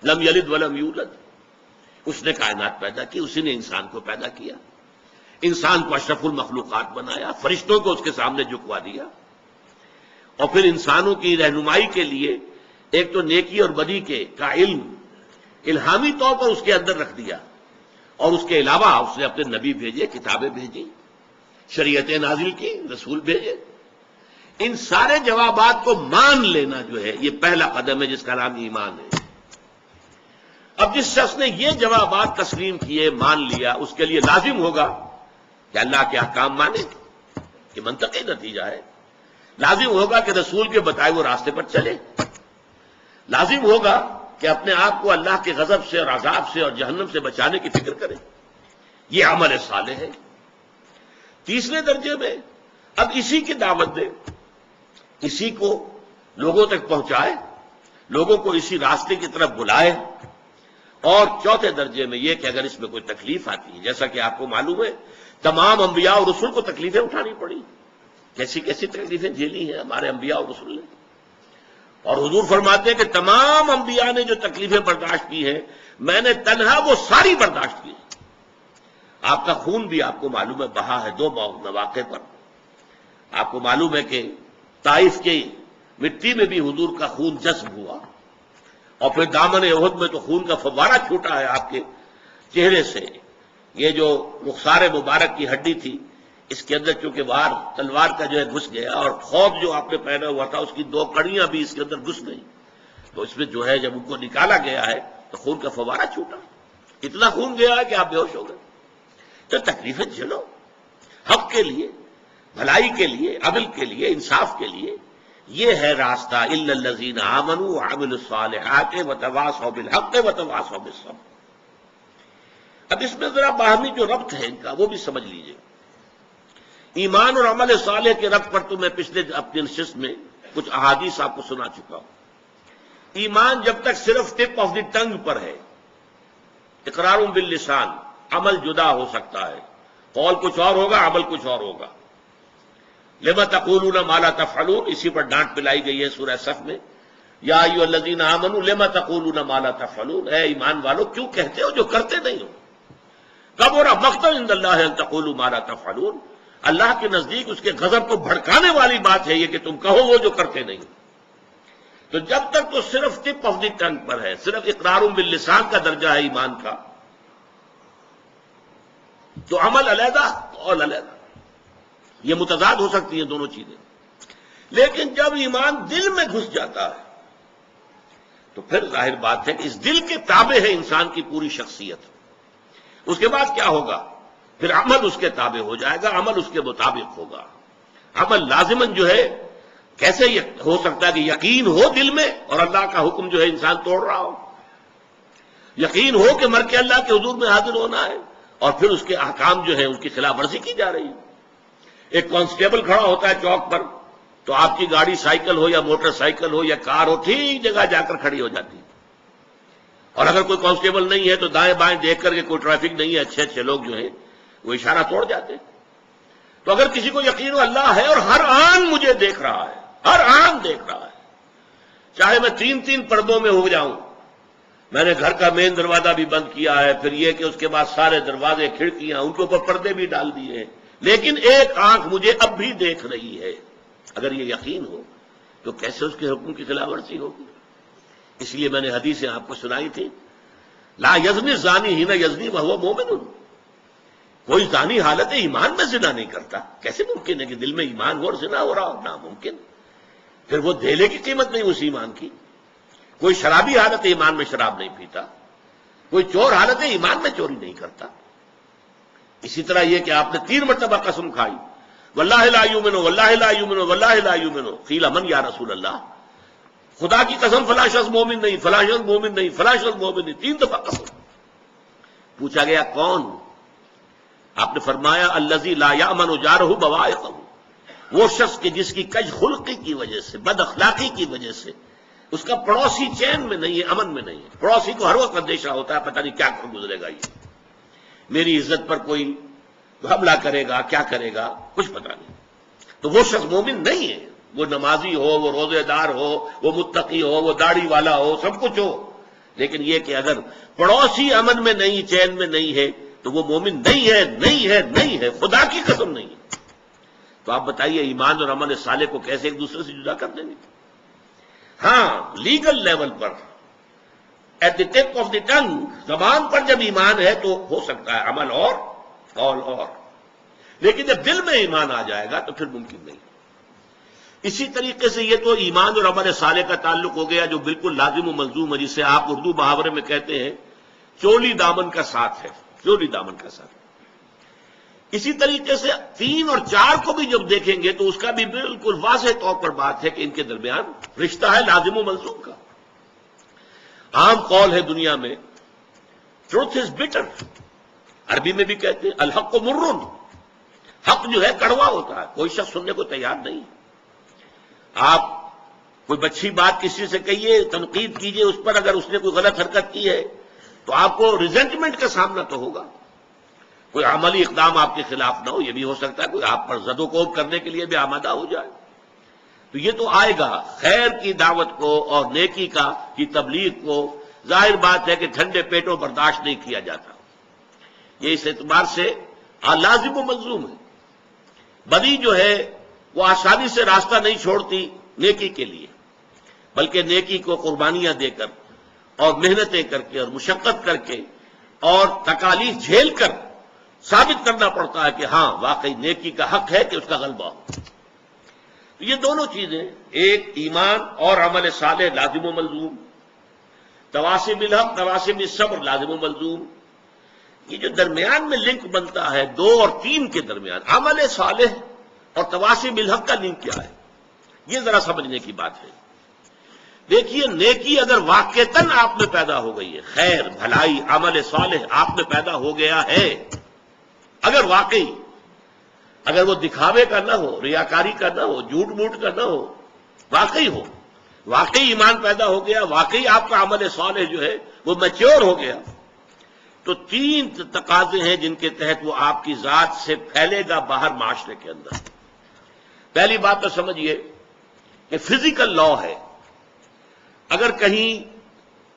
لم یلد ولم یولد۔ اس نے کائنات پیدا کی، اسی نے انسان کو پیدا کیا، انسان کو اشرف المخلوقات بنایا، فرشتوں کو اس کے سامنے جھکوا دیا، اور پھر انسانوں کی رہنمائی کے لیے ایک تو نیکی اور بدی کا علم الہامی طور پر اس کے اندر رکھ دیا، اور اس کے علاوہ اس نے اپنے نبی بھیجے، کتابیں بھیجی، شریعتیں نازل کی، رسول بھیجے۔ ان سارے جوابات کو مان لینا جو ہے یہ پہلا قدم ہے جس کا نام ایمان ہے۔ اب جس شخص نے یہ جوابات تسلیم کیے، مان لیا، اس کے لیے لازم ہوگا کہ اللہ کے احکام مانے، یہ منطقی نتیجہ ہے۔ لازم ہوگا کہ رسول کے بتائے ہوئے راستے پر چلے، لازم ہوگا کہ اپنے آپ کو اللہ کے غضب سے اور عذاب سے اور جہنم سے بچانے کی فکر کرے، یہ عمل صالح ہے۔ تیسرے درجے میں اب اسی کی دعوت دے، اسی کو لوگوں تک پہنچائے، لوگوں کو اسی راستے کی طرف بلائے۔ اور چوتھے درجے میں یہ کہ اگر اس میں کوئی تکلیف آتی ہے، جیسا کہ آپ کو معلوم ہے تمام انبیاء اور رسول کو تکلیفیں اٹھانی پڑی، کیسی کیسی تکلیفیں جھیلی ہیں ہمارے انبیاء اور رسول نے۔ اور حضور فرماتے ہیں کہ تمام انبیاء نے جو تکلیفیں برداشت کی ہیں، میں نے تنہا وہ ساری برداشت کی۔ آپ کا خون بھی آپ کو معلوم ہے بہا ہے 2 مواقع پر۔ آپ کو معلوم ہے کہ طائف کی مٹی میں بھی حضور کا خون جذب ہوا، اور پھر دامن احد میں تو خون کا فوارہ چھوٹا ہے آپ کے چہرے سے۔ یہ جو رخسار مبارک کی ہڈی تھی، اس کے اندر چونکہ وار تلوار کا جو ہے گھس گیا، اور خوف جو آپ نے پہنا ہوا تھا اس کی 2 کڑیاں بھی اس کے اندر گھس گئیں، تو اس میں جو ہے جب ان کو نکالا گیا ہے تو خون کا فوارہ چھوٹا، اتنا خون گیا ہے کہ آپ بے ہوش ہو گئے۔ تو تکلیفیں جھیلو، حق کے لیے، بھلائی کے لیے، عدل کے لیے، انصاف کے لیے، یہ ہے راستہ الا الذین آمنوا وعملوا الصالحات وتواصوا بالحق وتواصوا بالصبر۔ اب اس میں ذرا باہمی جو ربط ہے ان کا وہ بھی سمجھ لیجئے۔ ایمان اور عمل صالح کے ربط پر تو میں پچھلے اپنی نشست میں کچھ احادیث آپ کو سنا چکا ہوں۔ ایمان جب تک صرف ٹپ آف دی ٹنگ پر ہے، اقرار باللسان، عمل جدا ہو سکتا ہے، قول کچھ اور ہوگا، عمل کچھ اور ہوگا۔ لما تقولون ما لا تفعلون، اسی پر ڈانٹ پلائی گئی ہے سورہ صف میں، یا ایھا الذین آمنوا لما تقولون ما لا تفعلون، اے ایمان والو کیوں کہتے ہو جو کرتے نہیں ہو۔ کبر مقتا عند اللہ ان تقولوا ما لا تفعلون، اللہ کے نزدیک اس کے غضب کو بھڑکانے والی بات ہے یہ کہ تم کہو وہ جو کرتے نہیں۔ تو جب تک تو صرف ٹپ آف دی ٹنگ پر ہے، صرف اقرار باللسان کا درجہ ہے ایمان کا، تو عمل علیحدہ قول علیحدہ، یہ متضاد ہو سکتی ہیں دونوں چیزیں۔ لیکن جب ایمان دل میں گھس جاتا ہے تو پھر ظاہر بات ہے کہ اس دل کے تابع ہے انسان کی پوری شخصیت۔ اس کے بعد کیا ہوگا؟ پھر عمل اس کے تابع ہو جائے گا، عمل اس کے مطابق ہوگا۔ عمل لازماً جو ہے، کیسے ہو سکتا ہے کہ یقین ہو دل میں اور اللہ کا حکم جو ہے انسان توڑ رہا ہو؟ یقین ہو کہ مر کے اللہ کے حضور میں حاضر ہونا ہے اور پھر اس کے احکام جو ہے اس کی خلاف ورزی کی جا رہی ہے۔ ایک کانسٹیبل کھڑا ہوتا ہے چوک پر تو آپ کی گاڑی سائیکل ہو یا موٹر سائیکل ہو یا کار ہو ٹھیک جگہ جا کر کھڑی ہو جاتی ہے، اور اگر کوئی کانسٹیبل نہیں ہے تو دائیں بائیں دیکھ کر کے کوئی ٹریفک نہیں ہے، اچھے اچھے لوگ جو ہیں وہ اشارہ توڑ جاتے ہیں۔ تو اگر کسی کو یقین ہو اللہ ہے اور ہر آن مجھے دیکھ رہا ہے، ہر آن دیکھ رہا ہے، چاہے میں 3 پردوں میں ہو جاؤں، میں نے گھر کا مین دروازہ بھی بند کیا ہے، پھر یہ کہ اس کے بعد سارے دروازے کھڑکیاں ان کے اوپر پردے بھی ڈال دیے ہیں، لیکن ایک آنکھ مجھے اب بھی دیکھ رہی ہے، اگر یہ یقین ہو تو کیسے اس کے حکم کی خلاف ورزی ہوگی؟ اس لیے میں نے حدیثیں آپ کو سنائی تھی، لا یزنی الزانی حین یزنی وہو مومن، کوئی زانی حالت ایمان میں زنا نہیں کرتا۔ کیسے ممکن ہے کہ دل میں ایمان ہو اور زنا ہو رہا ہو؟ ناممکن۔ پھر وہ دھیلے کی قیمت نہیں اس ایمان کی۔ کوئی شرابی حالت ایمان میں شراب نہیں پیتا، کوئی چور حالت ایمان میں چوری نہیں کرتا۔ اسی طرح یہ کہ آپ نے 3 مرتبہ قسم کھائی، واللہ لا یؤمن واللہ لا یؤمن واللہ لا یؤمن، قیل من یا رسول اللہ، خدا کی قسم فلاں شخص مومن نہیں، فلاں شخص مومن نہیں، فلاں شخص مومن نہیں، 3 دفعہ قسم۔ پوچھا گیا کون؟ آپ نے فرمایا الذی لا یأمن جارہ بوائقہ، وہ شخص کہ جس کی کج خلقی کی وجہ سے، بد اخلاقی کی وجہ سے اس کا پڑوسی چین میں نہیں ہے، امن میں نہیں ہے۔ پڑوسی کو ہر وقت اندیشہ ہوتا ہے پتہ نہیں کیا کر گزرے گا، یہ میری عزت پر کوئی حملہ کرے گا، کیا کرے گا، کچھ پتہ نہیں۔ تو وہ شخص مومن نہیں ہے، وہ نمازی ہو، وہ روزے دار ہو، وہ متقی ہو، وہ داڑھی والا ہو، سب کچھ ہو، لیکن یہ کہ اگر پڑوسی امن میں نہیں، چین میں نہیں ہے تو وہ مومن نہیں ہے، نہیں ہے، نہیں ہے، خدا کی قسم نہیں ہے۔ تو آپ بتائیے ایمان اور عمل صالح کو کیسے ایک دوسرے سے جدا کر دیں گے؟ ہاں لیگل لیول پر، at the tip of the tongue, زبان پر جب ایمان ہے تو ہو سکتا ہے عمل اور قول اور، لیکن جب دل میں ایمان آ جائے گا تو پھر ممکن نہیں۔ اسی طریقے سے یہ تو ایمان اور عمل صالح کا تعلق ہو گیا جو بالکل لازم و ملزوم ہے، جسے آپ اردو محاورے میں کہتے ہیں چولی دامن کا ساتھ ہے، چولی دامن کا ساتھ۔ اسی طریقے سے 3 اور 4 کو بھی جب دیکھیں گے تو اس کا بھی بالکل واضح طور پر بات ہے کہ ان کے درمیان رشتہ ہے لازم و ملزوم کا۔ عام قول ہے دنیا میں ٹروتھ از بٹر، عربی میں بھی کہتے ہیں الحق مرن، حق جو ہے کڑوا ہوتا ہے، کوئی شخص سننے کو تیار نہیں۔ آپ کوئی بچی بات کسی سے کہیے، تنقید کیجئے اس پر، اگر اس نے کوئی غلط حرکت کی ہے تو آپ کو ریزنٹمنٹ کا سامنا تو ہوگا۔ کوئی عملی اقدام آپ کے خلاف نہ ہو، یہ بھی ہو سکتا ہے کوئی آپ پر زد و کوب کرنے کے لیے بھی آمادہ ہو جائے، تو یہ تو آئے گا۔ خیر کی دعوت کو اور نیکی کی تبلیغ کو ظاہر بات ہے کہ ٹھنڈے پیٹوں برداشت نہیں کیا جاتا، یہ اس اعتبار سے لازم و ملزوم ہے۔ بدی جو ہے وہ آسانی سے راستہ نہیں چھوڑتی نیکی کے لیے، بلکہ نیکی کو قربانیاں دے کر اور محنتیں کر کے اور مشقت کر کے اور تکالیف جھیل کر ثابت کرنا پڑتا ہے کہ ہاں واقعی نیکی کا حق ہے کہ اس کا غلبہ ہو۔ یہ دونوں چیزیں، ایک ایمان اور عمل صالح لازم و ملزوم، تواصی بالحق تواصی بالصبر لازم و ملزوم، یہ جو درمیان میں لنک بنتا ہے 2 اور 3 کے درمیان، عمل صالح اور تواصی بالحق کا لنک کیا ہے؟ یہ ذرا سمجھنے کی بات ہے۔ دیکھیے نیکی اگر واقعتاً آپ میں پیدا ہو گئی ہے، خیر بھلائی عمل صالح آپ میں پیدا ہو گیا ہے، اگر واقعی، اگر وہ دکھاوے کا نہ ہو، ریاکاری کا نہ ہو، جھوٹ موٹ کا نہ ہو، واقعی ہو، واقعی ایمان پیدا ہو گیا، واقعی آپ کا عمل صالح جو ہے وہ میچور ہو گیا، تو تین تقاضے ہیں جن کے تحت وہ آپ کی ذات سے پھیلے گا باہر معاشرے کے اندر۔ پہلی بات تو سمجھیے کہ فزیکل لا ہے، اگر کہیں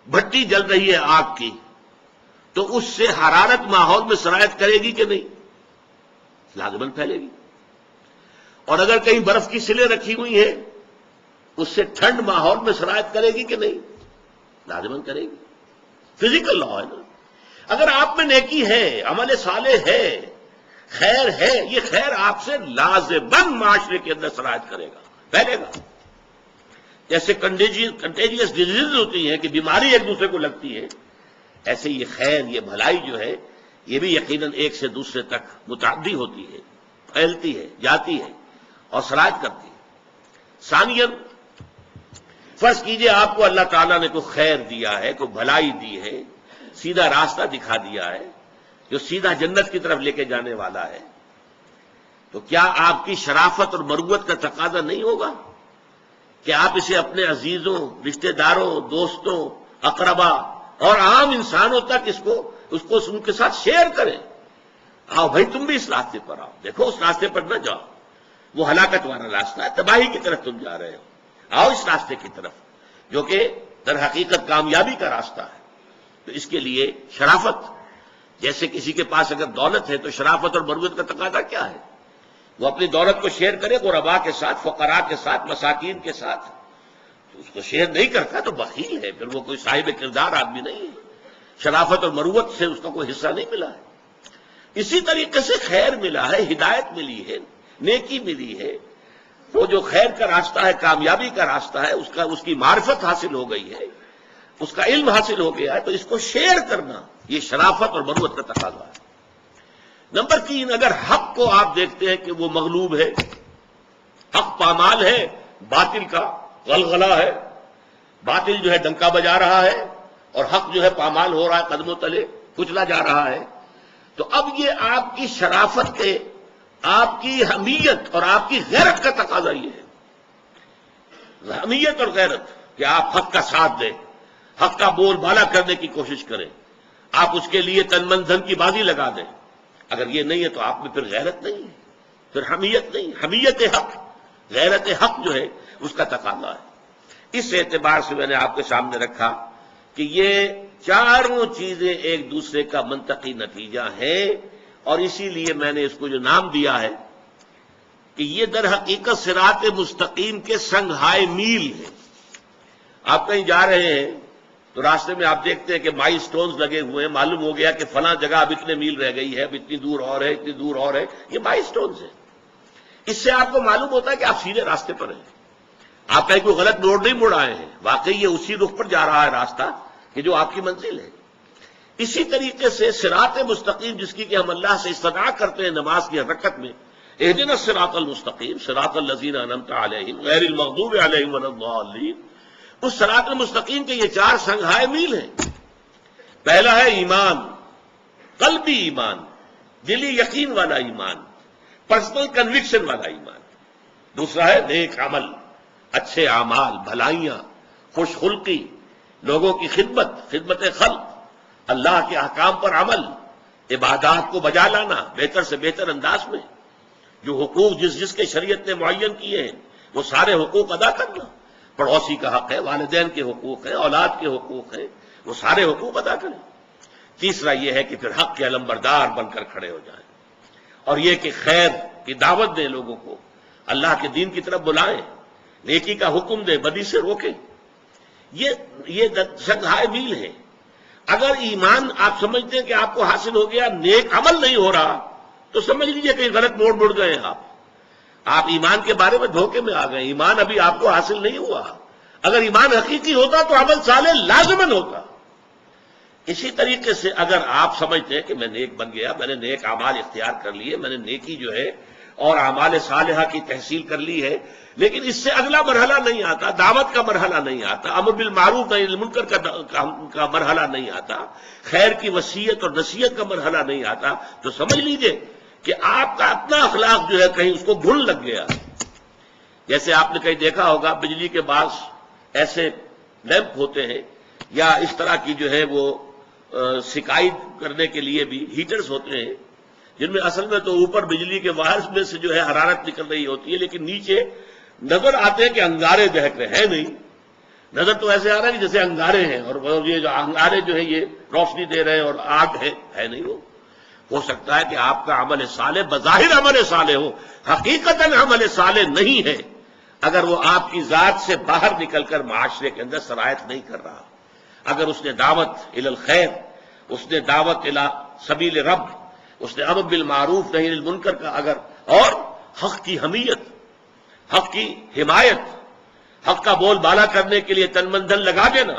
بھٹی جل رہی ہے آگ کی تو اس سے حرارت ماحول میں سرایت کرے گی کہ نہیں؟ لازماً پھیلے گی۔ اور اگر کہیں برف کی سلیں رکھی ہوئی ہیں اس سے ٹھنڈ ماحول میں سرایت کرے گی کہ نہیں؟ لازماً کرے گی، فزیکل لا ہے نا۔ اگر آپ میں نیکی ہے، عمل صالح ہے، خیر ہے، یہ خیر آپ سے لازماً معاشرے کے اندر سرایت کرے گا، پھیلے گا۔ جیسے کنٹیجیس ڈیزیز ہوتی ہیں کہ بیماری ایک دوسرے کو لگتی ہے، ایسے یہ خیر، یہ بھلائی جو ہے یہ بھی یقیناً ایک سے دوسرے تک متعدی ہوتی ہے، پھیلتی ہے، جاتی ہے اور سرایت کرتی ہے۔ ثانیاً فرض کیجئے آپ کو اللہ تعالیٰ نے کوئی خیر دیا ہے، کوئی بھلائی دی ہے، سیدھا راستہ دکھا دیا ہے جو سیدھا جنت کی طرف لے کے جانے والا ہے، تو کیا آپ کی شرافت اور مروت کا تقاضا نہیں ہوگا کہ آپ اسے اپنے عزیزوں، رشتہ داروں، دوستوں، اقربا اور عام انسانوں تک اس کو ان کے ساتھ شیئر کریں؟ آؤ بھائی تم بھی اس راستے پر آؤ، دیکھو اس راستے پر نہ جاؤ، وہ ہلاکت والا راستہ ہے، تباہی کی طرف تم جا رہے ہو، آؤ اس راستے کی طرف جو کہ در حقیقت کامیابی کا راستہ ہے۔ تو اس کے لیے شرافت، جیسے کسی کے پاس اگر دولت ہے تو شرافت اور مروت کا تقاضا کیا ہے؟ وہ اپنی دولت کو شیئر کرے غرباء کے ساتھ، فقراء کے ساتھ، مساکین کے ساتھ۔ تو اس کو شیئر نہیں کرتا تو بخیل ہے، پھر وہ کوئی صاحب کردار آدمی نہیں ہے، شرافت اور مروت سے اس کا کوئی حصہ نہیں ملا ہے۔ اسی طریقے سے خیر ملا ہے، ہدایت ملی ہے، نیکی ملی ہے، وہ جو خیر کا راستہ ہے، کامیابی کا راستہ ہے، اس کی معرفت حاصل ہو گئی ہے، اس کا علم حاصل ہو گیا ہے، تو اس کو شیئر کرنا یہ شرافت اور مروت کا تقاضا ہے۔ نمبر 3، اگر حق کو آپ دیکھتے ہیں کہ وہ مغلوب ہے، حق پامال ہے، باطل کا غلغلہ ہے، باطل جو ہے ڈنکا بجا رہا ہے اور حق جو ہے پامال ہو رہا ہے، قدموں تلے کچلا جا رہا ہے، تو اب یہ آپ کی شرافت کے، آپ کی حمیت اور آپ کی غیرت کا تقاضا یہ ہے، حمیت اور غیرت، کہ آپ حق کا ساتھ دیں، حق کا بول بالا کرنے کی کوشش کریں، آپ اس کے لیے تن من دھن کی بازی لگا دیں۔ اگر یہ نہیں ہے تو آپ میں پھر غیرت نہیں ہے، پھر حمیت نہیں، حمیت حق، غیرت حق جو ہے اس کا تقاضا ہے۔ اس اعتبار سے میں نے آپ کے سامنے رکھا کہ یہ چاروں چیزیں ایک دوسرے کا منطقی نتیجہ ہیں، اور اسی لیے میں نے اس کو جو نام دیا ہے کہ یہ در حقیقت صراط مستقیم کے سنگھائے میل ہے۔ آپ کہیں جا رہے ہیں تو راستے میں آپ دیکھتے ہیں کہ مائی سٹونز لگے ہوئے ہیں، معلوم ہو گیا کہ فلاں جگہ اب اتنے میل رہ گئی ہے، اب اتنی دور اور ہے، اتنی دور اور ہے، یہ مائی سٹونز ہے۔ اس سے آپ کو معلوم ہوتا ہے کہ آپ سیدھے راستے پر ہیں، آپ کہیں کوئی غلط موڑ نہیں مڑ آئے ہیں، واقعی یہ اسی رخ پر جا رہا ہے راستہ کہ جو آپ کی منزل ہے۔ اسی طریقے سے صراط مستقیم، جس کی کہ ہم اللہ سے استدعا کرتے ہیں نماز کی حرکت میں، اہدنا الصراط المستقیم صراط الذین انعمت علیہم غیر المغضوب علیہم ولا الضالین، اس صراط المستقیم کے یہ 4 سنگھائے میل ہیں۔ پہلا ہے ایمان، قلبی ایمان، دلی یقین والا ایمان، پرسنل کنوکشن والا ایمان۔ دوسرا ہے نیک عمل، اچھے اعمال، بھلائیاں، خوش خلقی، لوگوں کی خدمت خلق، اللہ کے احکام پر عمل، عبادات کو بجا لانا بہتر سے بہتر انداز میں، جو حقوق جس کے شریعت نے معین کیے ہیں وہ سارے حقوق ادا کرنا، پڑوسی کا حق ہے، والدین کے حقوق ہیں، اولاد کے حقوق ہیں، وہ سارے حقوق ادا کریں۔ تیسرا یہ ہے کہ پھر حق کے علمبردار بن کر کھڑے ہو جائیں، اور یہ کہ خیر کی دعوت دیں، لوگوں کو اللہ کے دین کی طرف بلائیں، نیکی کا حکم دیں، بدی سے روکیں۔ یہ سنگھائے میل ہے۔ اگر ایمان آپ سمجھتے ہیں کہ آپ کو حاصل ہو گیا، نیک عمل نہیں ہو رہا، تو سمجھ لیجئے کہ غلط موڑ مڑ گئے آپ ایمان کے بارے میں دھوکے میں آ گئے، ایمان ابھی آپ کو حاصل نہیں ہوا۔ اگر ایمان حقیقی ہوتا تو عمل صالح لازماً ہوتا۔ اسی طریقے سے اگر آپ سمجھتے ہیں کہ میں نیک بن گیا، میں نے نیک اعمال اختیار کر لیے، میں نے نیکی جو ہے اور اعمال صالحہ کی تحصیل کر لی ہے، لیکن اس سے اگلا مرحلہ نہیں آتا، دعوت کا مرحلہ نہیں آتا، امر بالمعروف نہی عن المنکر کا مرحلہ نہیں آتا، خیر کی وصیت اور نصیحت کا مرحلہ نہیں آتا، تو سمجھ لیجئے کہ آپ کا اپنا اخلاق جو ہے کہیں اس کو گھن لگ گیا۔ جیسے آپ نے کہیں دیکھا ہوگا بجلی کے بعض ایسے لیمپ ہوتے ہیں یا اس طرح کی جو ہے وہ سکائی کرنے کے لیے بھی ہیٹرز ہوتے ہیں، جن میں اصل میں تو اوپر بجلی کے وائرز میں سے جو ہے حرارت نکل رہی ہوتی ہے، لیکن نیچے نظر آتے ہیں کہ انگارے دہک رہے ہیں، نہیں نظر تو ایسے آ رہا ہے کہ جیسے انگارے ہیں، اور یہ جو انگارے جو ہے یہ روشنی دے رہے ہیں اور آگ ہے نہیں وہ۔ ہو سکتا ہے کہ آپ کا عمل صالح بظاہر عمل صالح ہو، حقیقتاً عمل صالح نہیں ہے، اگر وہ آپ کی ذات سے باہر نکل کر معاشرے کے اندر سرایت نہیں کر رہا۔ اگر اس نے دعوت الی الخیر، اس نے دعوت الی سبیل رب، اس نے امر بالمعروف نہی عن المنکر کا اگر، اور حق کی حمیت، حق کی حمایت، حق کا بول بالا کرنے کے لیے تن من دھن لگا دینا،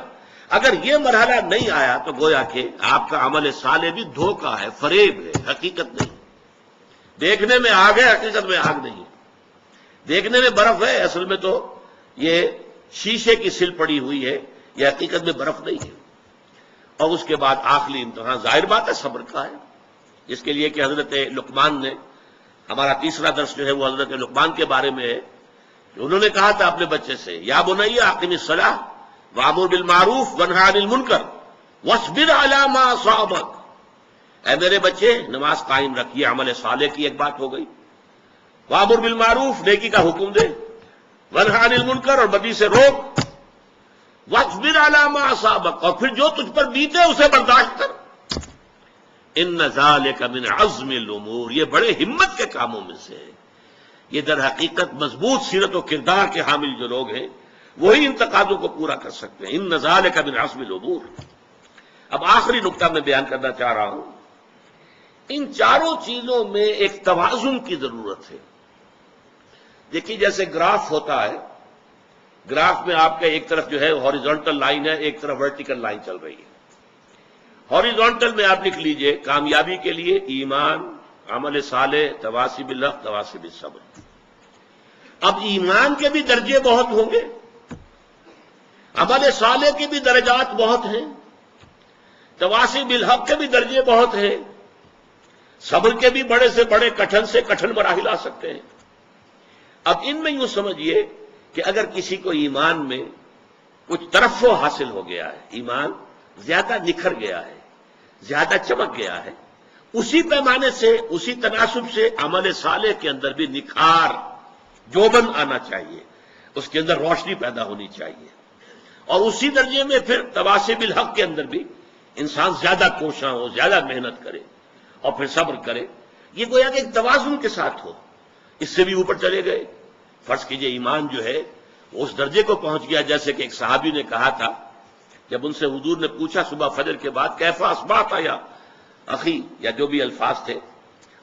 اگر یہ مرحلہ نہیں آیا تو گویا کہ آپ کا عمل صالح بھی دھوکہ ہے، فریب ہے، حقیقت نہیں۔ دیکھنے میں آگ ہے، حقیقت میں آگ نہیں۔ دیکھنے میں برف ہے، اصل میں تو یہ شیشے کی سل پڑی ہوئی ہے، یہ حقیقت میں برف نہیں ہے۔ اور اس کے بعد آخری امتحان ظاہر بات ہے صبر کا ہے، جس کے لیے کہ حضرت لقمان نے، ہمارا تیسرا درس جو ہے وہ حضرت لقمان کے بارے میں ہے، کہ انہوں نے کہا تھا اپنے بچے سے، یا بنی اقم الصلاۃ وامر بالمعروف وانہی عن المنکر واصبر علی ما اصابک، اے میرے بچے نماز قائم رکھیے، عمل صالح کی ایک بات ہو گئی، وامر بالمعروف نیکی کا حکم دے، وانہی عن المنکر اور بدی سے روک، واصبر علی ما اصابک اور پھر جو تجھ پر بیتے اسے برداشت کر، ان ذالک من عزم الامور، یہ بڑے ہمت کے کاموں میں سے ہے۔ یہ در حقیقت مضبوط سیرت و کردار کے حامل جو لوگ ہیں وہی ان تقاضوں کو پورا کر سکتے ہیں، ان ذالک من عزم الامور۔ اب آخری نقطہ میں بیان کرنا چاہ رہا ہوں، ان چاروں چیزوں میں ایک توازن کی ضرورت ہے۔ دیکھیے جیسے گراف ہوتا ہے، گراف میں آپ کا ایک طرف جو ہے ہاریزونٹل لائن ہے، ایک طرف ورٹیکل لائن چل رہی ہے۔ ہاریزونٹل میں آپ لکھ لیجئے کامیابی کے لیے ایمان، عمل صالح، تواصی بالحق، تواصی بالصبر۔ اب ایمان کے بھی درجے بہت ہوں گے، عمل صالح کے بھی درجات بہت ہیں، تواصی بالحق کے بھی درجے بہت ہیں، صبر کے بھی بڑے سے بڑے کٹھن سے کٹھن مراحل آ سکتے ہیں۔ اب ان میں یوں سمجھیے کہ اگر کسی کو ایمان میں کچھ ترفع حاصل ہو گیا ہے، ایمان زیادہ نکھر گیا ہے، زیادہ چمک گیا ہے، اسی پیمانے سے، اسی تناسب سے عمل صالح کے اندر بھی نکھار، جوبن آنا چاہیے، اس کے اندر روشنی پیدا ہونی چاہیے، اور اسی درجے میں پھر تواصی بالحق کے اندر بھی انسان زیادہ کوشاں ہو، زیادہ محنت کرے اور پھر صبر کرے۔ یہ گویا کہ ایک توازن کے ساتھ ہو۔ اس سے بھی اوپر چلے گئے، فرض کیجئے ایمان جو ہے وہ اس درجے کو پہنچ گیا، جیسے کہ ایک صحابی نے کہا تھا جب ان سے حضور نے پوچھا صبح فجر کے بعد، کیف اصبحت یا اخی، یا جو بھی الفاظ تھے،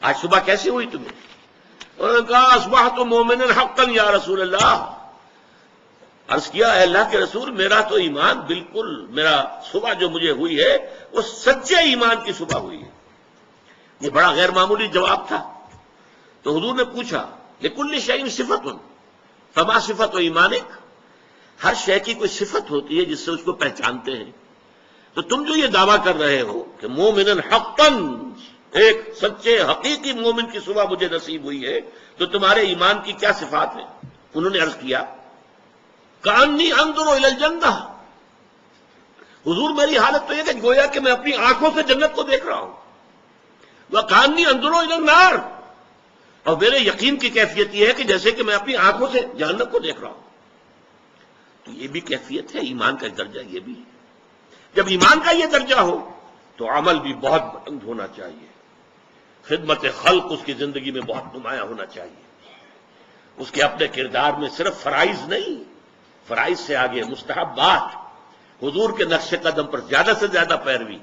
آج صبح کیسے ہوئی تمہیں؟ انہوں نے کہا اصبحت مومنا حقا یا رسول اللہ، عرض کیا اے اللہ کے رسول میرا تو ایمان بالکل، میرا صبح جو مجھے ہوئی ہے وہ سچے ایمان کی صبح ہوئی ہے۔ یہ بڑا غیر معمولی جواب تھا۔ تو حضور نے پوچھا لکل شیء صفۃ فما صفۃ ایمانک، ہر شے کی کوئی صفت ہوتی ہے جس سے اس کو پہچانتے ہیں، تو تم جو یہ دعویٰ کر رہے ہو کہ مومنا حقا، ایک سچے حقیقی مومن کی صبح مجھے نصیب ہوئی ہے، تو تمہارے ایمان کی کیا صفات ہیں؟ انہوں نے عرض کیا کأنی انظر الی الجنہ، حضور میری حالت تو یہ کہ گویا کہ میں اپنی آنکھوں سے جنت کو دیکھ رہا ہوں، وکأنی انظر الی النار، اور میرے یقین کی کیفیت یہ ہے کہ جیسے کہ میں اپنی آنکھوں سے جہنم کو دیکھ رہا ہوں۔ تو یہ بھی کیفیت ہے، ایمان کا درجہ یہ بھی ہے۔ جب ایمان کا یہ درجہ ہو تو عمل بھی بہت بلند ہونا چاہیے، خدمت خلق اس کی زندگی میں بہت نمایاں ہونا چاہیے، اس کے اپنے کردار میں صرف فرائض نہیں، فرائض سے آگے مستحبات، حضور کے نقش قدم پر زیادہ سے زیادہ پیروی،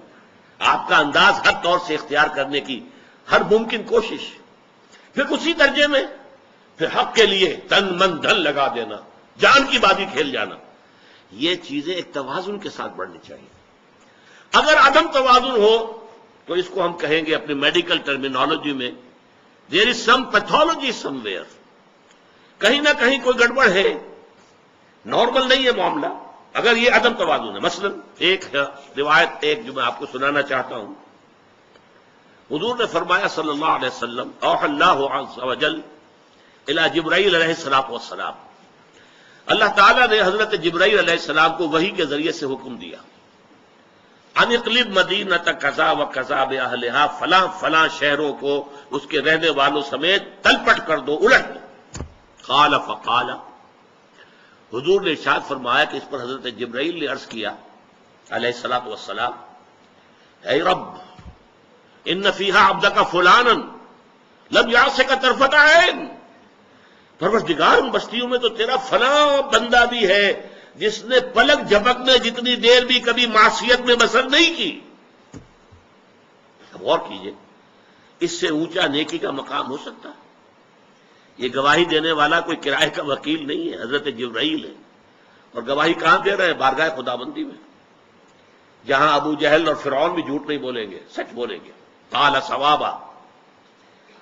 آپ کا انداز ہر طور سے اختیار کرنے کی ہر ممکن کوشش، پھر اسی درجے میں پھر حق کے لیے تن من دھن لگا دینا، جان کی بازی کھیل جانا، یہ چیزیں ایک توازن کے ساتھ بڑھنی چاہیے۔ اگر عدم توازن ہو تو اس کو ہم کہیں گے اپنی میڈیکل ٹرمینالوجی میں دیر از سم پیتھولوجی سم ویئر، کہیں نہ کہیں کوئی گڑبڑ ہے، نارمل نہیں ہے معاملہ، اگر یہ عدم توازن ہے۔ مثلا ایک روایت جو میں آپ کو سنانا چاہتا ہوں، حضور نے فرمایا صلی اللہ علیہ وسلم، اوحى اللہ عز وجل الی جبرائیل علیہ السلام، اللہ تعالیٰ نے حضرت جبرائیل علیہ السلام کو وحی کے ذریعے سے حکم دیا، ان اقلب مدینۃ کذا و کذا باہلھا، فلاں فلاں شہروں کو اس کے رہنے والوں سمیت تلپٹ کر دو، الٹ دو۔ قال فقال، حضور نے ارشاد فرمایا کہ اس پر حضرت جبرائیل نے عرض کیا علیہ الصلوۃ والسلام، اے رب ان فیہا عبدک فلانا لم یعصک طرفۃ عین، پروردگار ان بستیوں میں تو تیرا فلاں بندہ بھی ہے جس نے پلک جھپکنے جتنی دیر بھی کبھی معصیت میں بسر نہیں کی۔ اب غور کیجئے، اس سے اونچا نیکی کا مقام ہو سکتا ہے؟ یہ گواہی دینے والا کوئی کرائے کا وکیل نہیں ہے، حضرت جبرائیل ہے، اور گواہی کہاں دے رہے ہیں؟ بارگاہ خداوندی میں، جہاں ابو جہل اور فرعون بھی جھوٹ نہیں بولیں گے، سچ بولیں گے، قال ثوابا،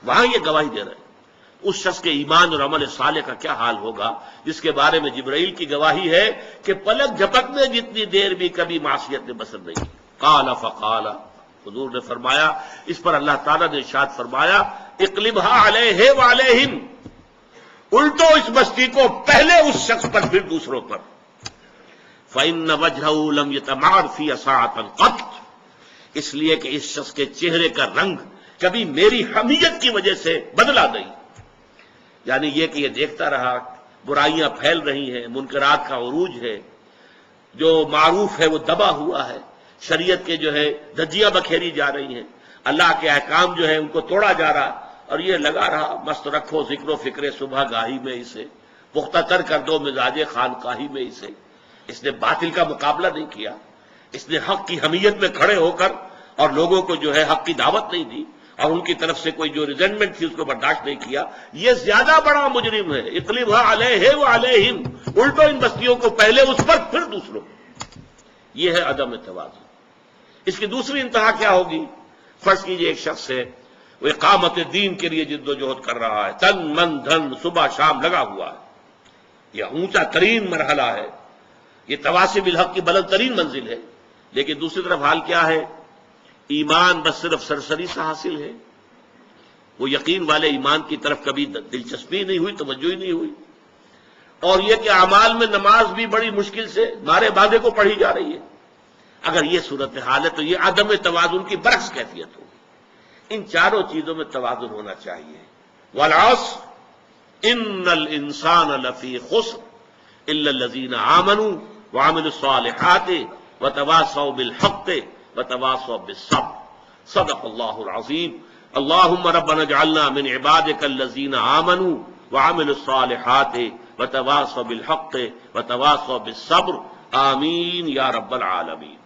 وہاں یہ گواہی دے رہے ہیں۔ اس شخص کے ایمان اور عمل صالح کا کیا حال ہوگا جس کے بارے میں جبرائیل کی گواہی ہے کہ پلک جھپکنے جتنی دیر بھی کبھی معصیت میں بسر نہیں کی۔ قال فقال، حضور نے فرمایا، اس پر اللہ تعالیٰ نے ارشاد فرمایا، اقلبها علیہ وعلیہم، الٹو اس بستی کو، پہلے اس شخص پر پھر دوسروں پر۔ فإن وجهه لم يتمعر في ساعة قط، اس لیے کہ اس شخص کے چہرے کا رنگ کبھی میری حمیت کی وجہ سے بدلا نہیں، یعنی یہ کہ یہ دیکھتا رہا برائیاں پھیل رہی ہیں، منکرات کا عروج ہے، جو معروف ہے وہ دبا ہوا ہے، شریعت کے جو ہے دھجیاں بکھیری جا رہی ہیں، اللہ کے احکام جو ہے ان کو توڑا جا رہا، اور یہ لگا رہا مست رکھو ذکر و فکر صبح گاہی میں اسے، پختہ تر کر دو مزاج خانقاہی میں اسے۔ اس نے باطل کا مقابلہ نہیں کیا، اس نے حق کی حمیت میں کھڑے ہو کر اور لوگوں کو جو ہے حق کی دعوت نہیں دی، اور ان کی طرف سے کوئی جو ریزنٹمنٹ تھی اس کو برداشت نہیں کیا، یہ زیادہ بڑا مجرم ہے۔ اقلبها علیہ وعلیہم، الٹو ان بستیوں کو، پہلے اس پر پھر دوسروں کو۔ یہ ہے عدم توازن۔ اس کی دوسری انتہا کیا ہوگی؟ فرض کیجئے ایک شخص ہے، وہ اقامت دین کے لیے جد و جہد کر رہا ہے، تن من دھن صبح شام لگا ہوا ہے، یہ اونچا ترین مرحلہ ہے، یہ تواصی بالحق کی بلند ترین منزل ہے، لیکن دوسری طرف حال کیا ہے؟ ایمان بس صرف سرسری سے حاصل ہے، وہ یقین والے ایمان کی طرف کبھی دلچسپی نہیں ہوئی، توجہ ہی نہیں ہوئی، اور یہ کہ اعمال میں نماز بھی بڑی مشکل سے مارے باندھے کو پڑھی جا رہی ہے۔ اگر یہ صورتحال ہے تو یہ عدم توازن کی برعکس کیفیت ہوگی۔ ان چاروں چیزوں میں توازن ہونا چاہیے۔ والعصر ان الانسان لفی خسر الا الذین آمنوا وعملوا الصالحات وتواصوا بالحق وتواصوا بالصبر، صدق اللہ العظیم۔ اللہم ربنا اجعلنا من عبادک الذین آمنوا وعملوا الصالحات وتواصوا بالحق وتواصوا بالصبر، آمین یا رب العالمین۔